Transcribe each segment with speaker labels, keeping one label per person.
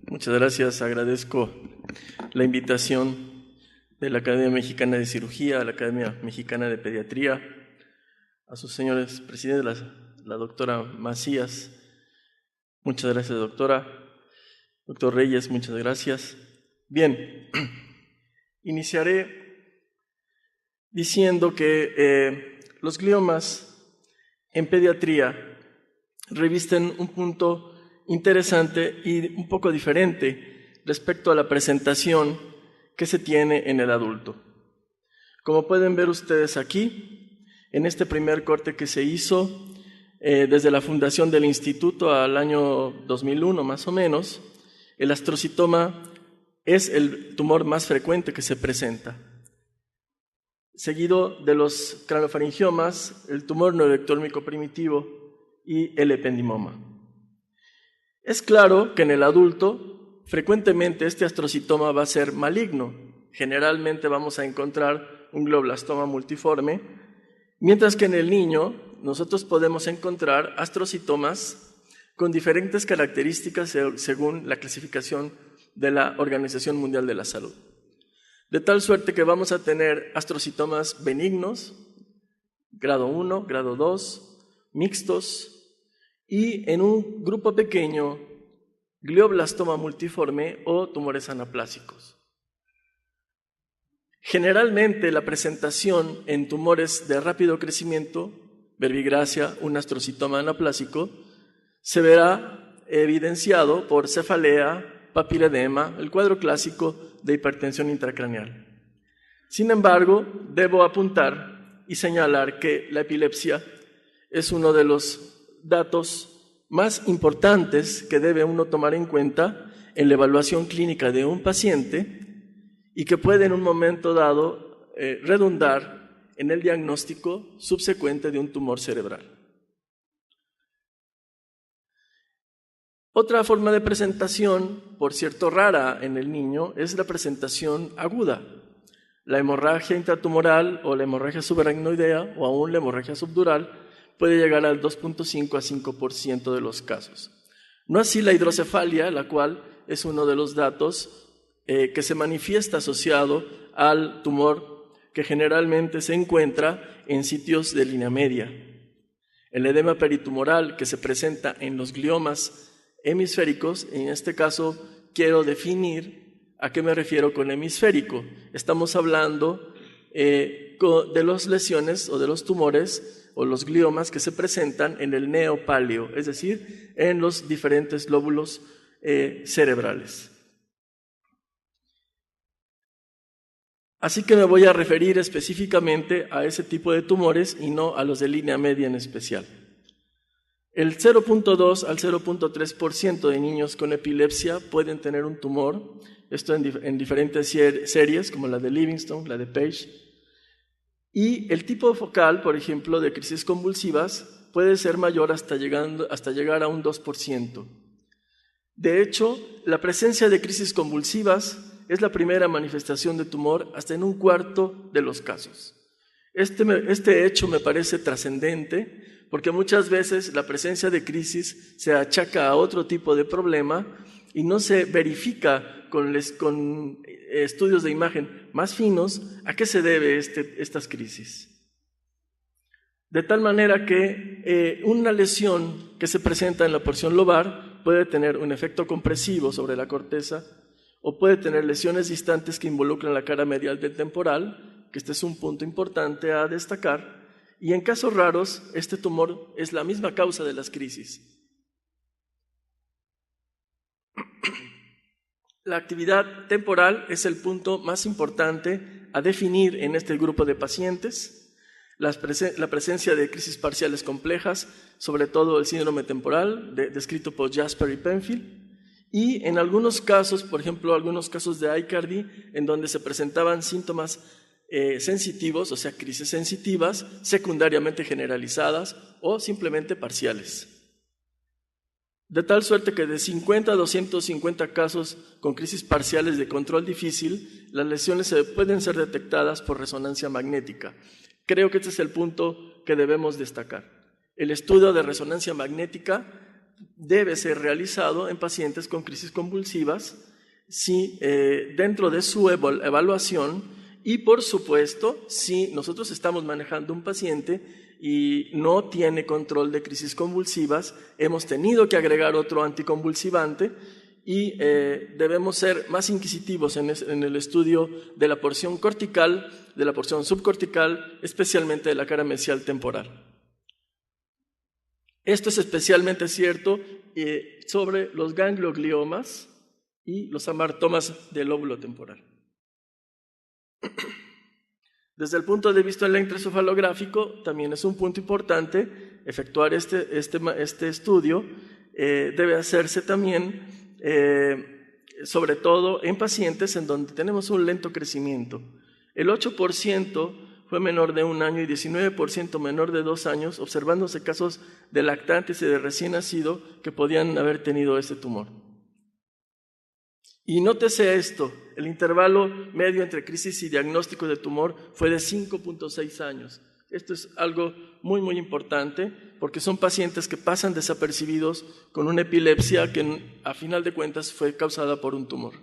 Speaker 1: Muchas gracias. Agradezco la invitación de la Academia Mexicana de Cirugía, a la Academia Mexicana de Pediatría, a sus señores presidentes, la doctora Macías. Muchas gracias, doctora. Doctor Reyes, muchas gracias. Bien, iniciaré diciendo que los gliomas en pediatría revisten un punto interesante y un poco diferente respecto a la presentación que se tiene en el adulto. Como pueden ver ustedes aquí, en este primer corte que se hizo desde la fundación del instituto al año 2001 más o menos, el astrocitoma es el tumor más frecuente que se presenta, seguido de los craneofaringiomas, el tumor neuroectórmico primitivo y el ependimoma. Es claro que en el adulto, frecuentemente este astrocitoma va a ser maligno. Generalmente vamos a encontrar un glioblastoma multiforme, mientras que en el niño nosotros podemos encontrar astrocitomas con diferentes características según la clasificación de la Organización Mundial de la Salud. De tal suerte que vamos a tener astrocitomas benignos, grado 1, grado 2, mixtos, y en un grupo pequeño, glioblastoma multiforme o tumores anaplásicos. Generalmente la presentación en tumores de rápido crecimiento, verbigracia, un astrocitoma anaplásico, se verá evidenciado por cefalea, papiledema, el cuadro clásico de hipertensión intracraneal. Sin embargo, debo apuntar y señalar que la epilepsia es uno de los datos más importantes que debe uno tomar en cuenta en la evaluación clínica de un paciente y que puede en un momento dado redundar en el diagnóstico subsecuente de un tumor cerebral. Otra forma de presentación, por cierto rara en el niño, es la presentación aguda. La hemorragia intratumoral o la hemorragia subaracnoidea o aún la hemorragia subdural puede llegar al 2.5 a 5% de los casos. No así la hidrocefalia, la cual es uno de los datos que se manifiesta asociado al tumor que generalmente se encuentra en sitios de línea media. El edema peritumoral que se presenta en los gliomas hemisféricos, en este caso quiero definir a qué me refiero con hemisférico. Estamos hablando de las lesiones o de los tumores o los gliomas que se presentan en el neopáleo, es decir, en los diferentes lóbulos cerebrales. Así que me voy a referir específicamente a ese tipo de tumores y no a los de línea media en especial. El 0.2 al 0.3% de niños con epilepsia pueden tener un tumor, esto en diferentes series como la de Livingston, la de Page. Y el tipo focal, por ejemplo, de crisis convulsivas puede ser mayor hasta llegar a un 2%. De hecho, la presencia de crisis convulsivas es la primera manifestación de tumor hasta en 1/4 de los casos. Este hecho me parece trascendente porque muchas veces la presencia de crisis se achaca a otro tipo de problema y no se verifica con estudios de imagen más finos a qué se debe estas crisis. De tal manera que una lesión que se presenta en la porción lobar puede tener un efecto compresivo sobre la corteza o puede tener lesiones distantes que involucran la cara medial del temporal, que este es un punto importante a destacar, y en casos raros este tumor es la misma causa de las crisis. La actividad temporal es el punto más importante a definir en este grupo de pacientes. La presencia de crisis parciales complejas, sobre todo el síndrome temporal, descrito por Jasper y Penfield, y en algunos casos, por ejemplo, algunos casos de Aicardi, en donde se presentaban síntomas sensitivos, o sea, crisis sensitivas, secundariamente generalizadas o simplemente parciales. De tal suerte que de 50 a 250 casos con crisis parciales de control difícil, las lesiones pueden ser detectadas por resonancia magnética. Creo que este es el punto que debemos destacar. El estudio de resonancia magnética debe ser realizado en pacientes con crisis convulsivas si, dentro de su evaluación y, por supuesto, si nosotros estamos manejando un paciente y no tiene control de crisis convulsivas, hemos tenido que agregar otro anticonvulsivante y debemos ser más inquisitivos en el estudio de la porción cortical, de la porción subcortical, especialmente de la cara mesial temporal. Esto es especialmente cierto sobre los gangliogliomas y los amartomas del lóbulo temporal. Desde el punto de vista electroencefalográfico, también es un punto importante efectuar este estudio. Debe hacerse también, sobre todo en pacientes en donde tenemos un lento crecimiento. El 8% fue menor de 1 año y 19% menor de 2 años, observándose casos de lactantes y de recién nacido que podían haber tenido este tumor. Y nótese esto, el intervalo medio entre crisis y diagnóstico de tumor fue de 5.6 años. Esto es algo muy, muy importante porque son pacientes que pasan desapercibidos con una epilepsia que a final de cuentas fue causada por un tumor.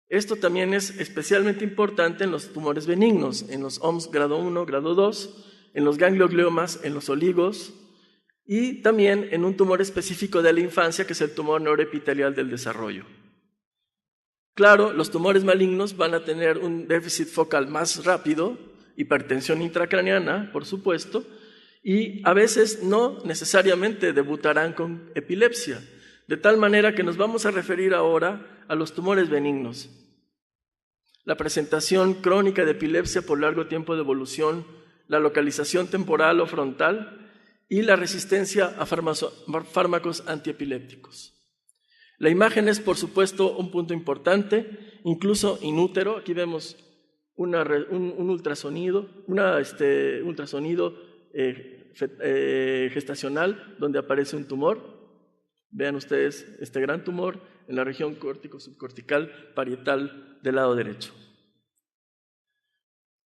Speaker 1: Esto también es especialmente importante en los tumores benignos, en los OMS grado 1, grado 2, en los gangliogliomas, en los oligos y también en un tumor específico de la infancia que es el tumor neuroepitelial del desarrollo. Claro, los tumores malignos van a tener un déficit focal más rápido, hipertensión intracraneana, por supuesto, y a veces no necesariamente debutarán con epilepsia, de tal manera que nos vamos a referir ahora a los tumores benignos. La presentación crónica de epilepsia por largo tiempo de evolución, la localización temporal o frontal y la resistencia a fármacos antiepilépticos. La imagen es, por supuesto, un punto importante, incluso in útero. Aquí vemos un ultrasonido, gestacional donde aparece un tumor. Vean ustedes este gran tumor en la región córtico-subcortical parietal del lado derecho.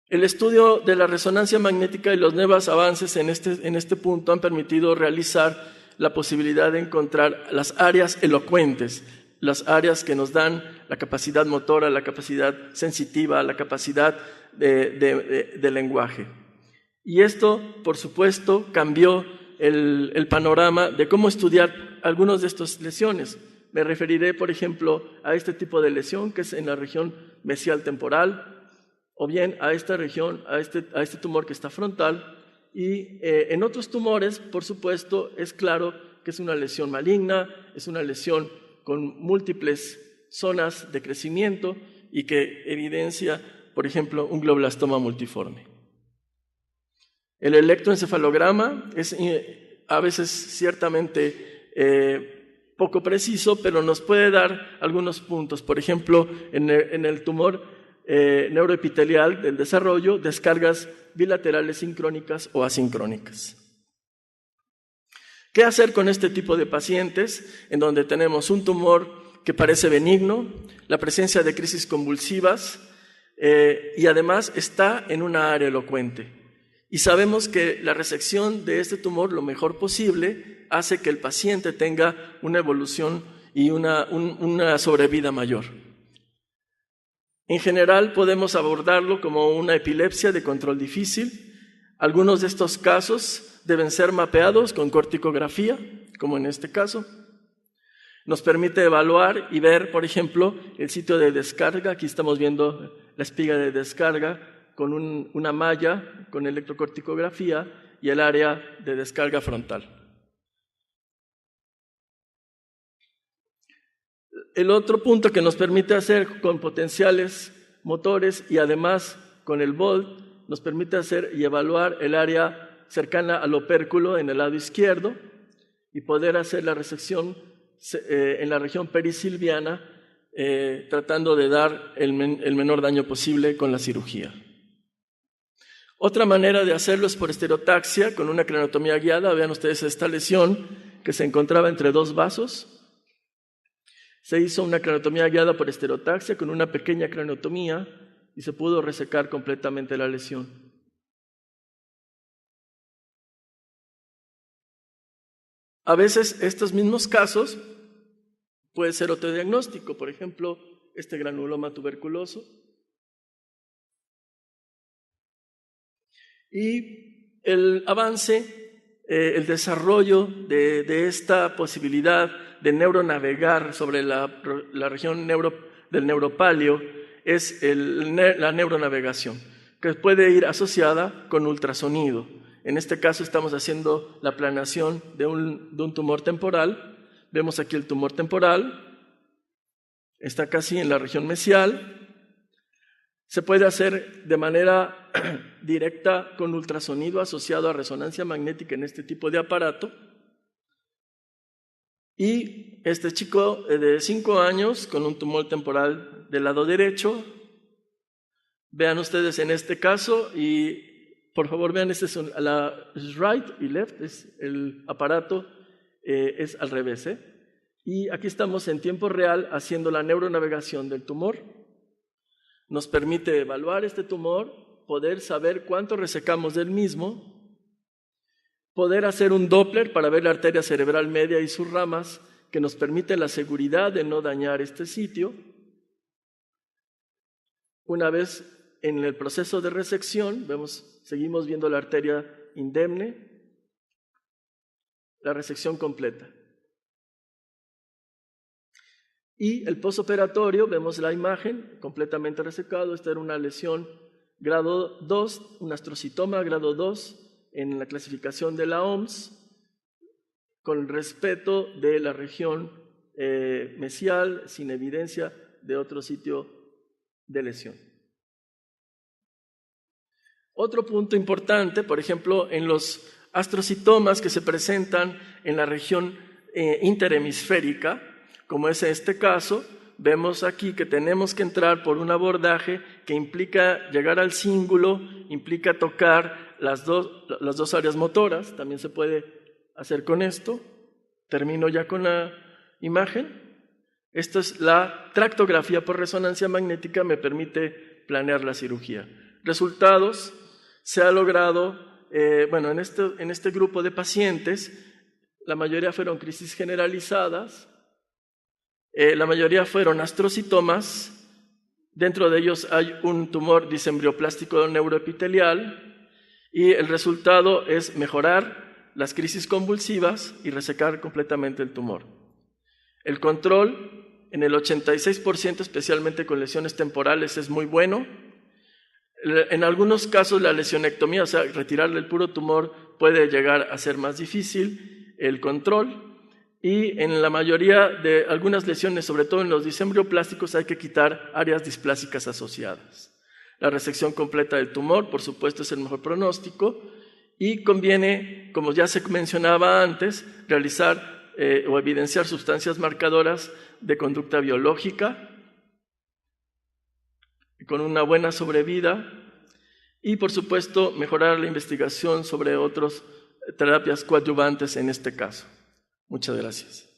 Speaker 1: El estudio de la resonancia magnética y los nuevos avances en este punto han permitido realizar la posibilidad de encontrar las áreas elocuentes, las áreas que nos dan la capacidad motora, la capacidad sensitiva, la capacidad de lenguaje. Y esto, por supuesto, cambió el panorama de cómo estudiar algunas de estas lesiones. Me referiré, por ejemplo, a este tipo de lesión que es en la región mesial temporal, o bien a esta región, a este tumor que está frontal, y en otros tumores, por supuesto, es claro que es una lesión maligna, es una lesión con múltiples zonas de crecimiento y que evidencia, por ejemplo, un glioblastoma multiforme. El electroencefalograma es a veces ciertamente poco preciso, pero nos puede dar algunos puntos. Por ejemplo, en el tumor neuroepitelial del desarrollo, descargas bilaterales sincrónicas o asincrónicas. ¿Qué hacer con este tipo de pacientes en donde tenemos un tumor que parece benigno, la presencia de crisis convulsivas y además está en una área elocuente? Y sabemos que la resección de este tumor lo mejor posible hace que el paciente tenga una evolución y una sobrevida mayor. En general podemos abordarlo como una epilepsia de control difícil. Algunos de estos casos deben ser mapeados con corticografía, como en este caso. Nos permite evaluar y ver, por ejemplo, el sitio de descarga. Aquí estamos viendo la espiga de descarga con una malla con electrocorticografía y el área de descarga frontal. El otro punto que nos permite hacer con potenciales motores y además con el volt, nos permite hacer y evaluar el área cercana al opérculo en el lado izquierdo y poder hacer la resección en la región perisilviana, tratando de dar el menor daño posible con la cirugía. Otra manera de hacerlo es por estereotaxia, con una craniotomía guiada. Vean ustedes esta lesión que se encontraba entre dos vasos. Se hizo una craniotomía guiada por estereotaxia con una pequeña craniotomía y se pudo resecar completamente la lesión. A veces estos mismos casos puede ser otro diagnóstico, por ejemplo, este granuloma tuberculoso. Y el avance, el desarrollo de esta posibilidad de neuronavegar sobre la región del neuropalio es la neuronavegación, que puede ir asociada con ultrasonido. En este caso estamos haciendo la planeación de un tumor temporal. Vemos aquí el tumor temporal, está casi en la región mesial. Se puede hacer de manera directa con ultrasonido asociado a resonancia magnética en este tipo de aparato. Y este chico de 5 años con un tumor temporal del lado derecho. Vean ustedes en este caso y por favor vean, este es la right y left, es el aparato, es al revés. Y aquí estamos en tiempo real haciendo la neuronavegación del tumor. Nos permite evaluar este tumor, poder saber cuánto resecamos del mismo, poder hacer un Doppler para ver la arteria cerebral media y sus ramas, que nos permite la seguridad de no dañar este sitio. Una vez en el proceso de resección, seguimos viendo la arteria indemne, la resección completa. Y el postoperatorio, vemos la imagen completamente resecado. Esta era una lesión grado 2, un astrocitoma grado 2 en la clasificación de la OMS, con respeto de la región mesial, sin evidencia de otro sitio de lesión. Otro punto importante, por ejemplo, en los astrocitomas que se presentan en la región interhemisférica, como es este caso, vemos aquí que tenemos que entrar por un abordaje que implica llegar al cíngulo, implica tocar las dos áreas motoras. También se puede hacer con esto. Termino ya con la imagen. Esta es la tractografía por resonancia magnética, me permite planear la cirugía. Resultados, se ha logrado, en este grupo de pacientes, la mayoría fueron crisis generalizadas, la mayoría fueron astrocitomas. Dentro de ellos hay un tumor disembrioplástico neuroepitelial y el resultado es mejorar las crisis convulsivas y resecar completamente el tumor. El control en el 86%, especialmente con lesiones temporales, es muy bueno. En algunos casos la lesionectomía, o sea, retirarle el puro tumor, puede llegar a ser más difícil el control. Y en la mayoría de algunas lesiones, sobre todo en los disembrioplásticos, hay que quitar áreas displásicas asociadas. La resección completa del tumor, por supuesto, es el mejor pronóstico y conviene, como ya se mencionaba antes, realizar o evidenciar sustancias marcadoras de conducta biológica con una buena sobrevida y, por supuesto, mejorar la investigación sobre otras terapias coadyuvantes en este caso. Muchas gracias.